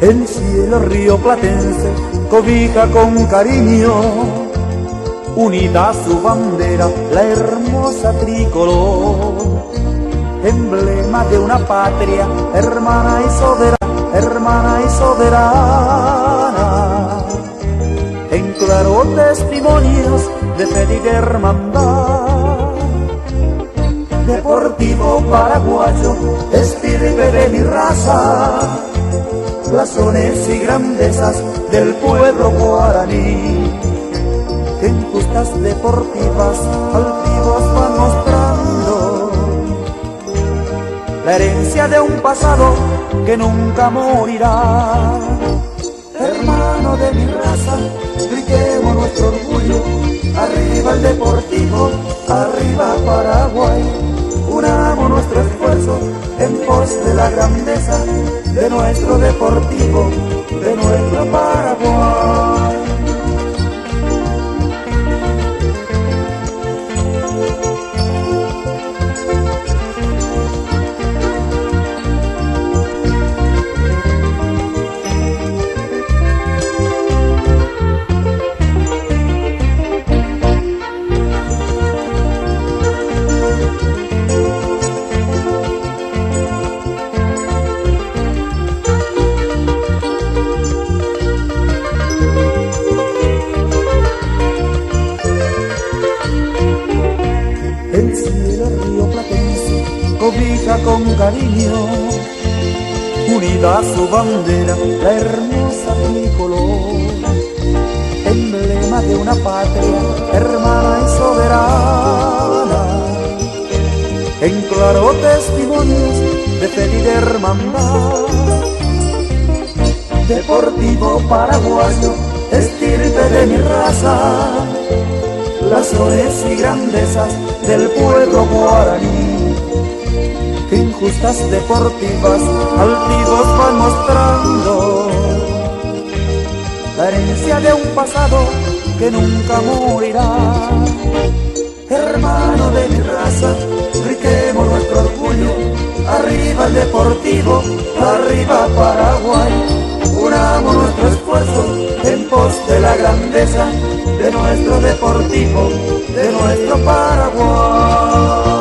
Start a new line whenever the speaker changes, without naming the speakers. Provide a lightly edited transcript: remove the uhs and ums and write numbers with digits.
El cielo rioplatense cobija con cariño, unida a su bandera la hermosa tricolor, emblema de una patria hermana y soberana, en claro testimonios de fe y de hermandad. Deportivo paraguayo, estirpe de mi raza, blasones y grandezas del pueblo guaraní, que en justas deportivas altivos van mostrando la herencia de un pasado que nunca morirá. Hermano de mi raza, gritemos nuestro orgullo, arriba el Deportivo, arriba Paraguay. Unamos nuestro esfuerzo en pos de la grandeza de nuestro Deportivo, de nuestro Paraguay. El cielo rioplatense cobija con cariño, unida a su bandera la hermosa tricolor, emblema de una patria hermana y soberana, en claro testimonios de fe y de hermandad. Deportivo paraguayo, estirpe de mi raza, blasones y grandezas del pueblo guaraní, que en justas deportivas altivos van mostrando la herencia de un pasado que nunca morirá. Hermano de mi raza, gritemos nuestro orgullo, arriba el Deportivo, arriba Paraguay. Unamos nuestro esfuerzo en pos de la grandeza de nuestro Deportivo, de nuestro Paraguay.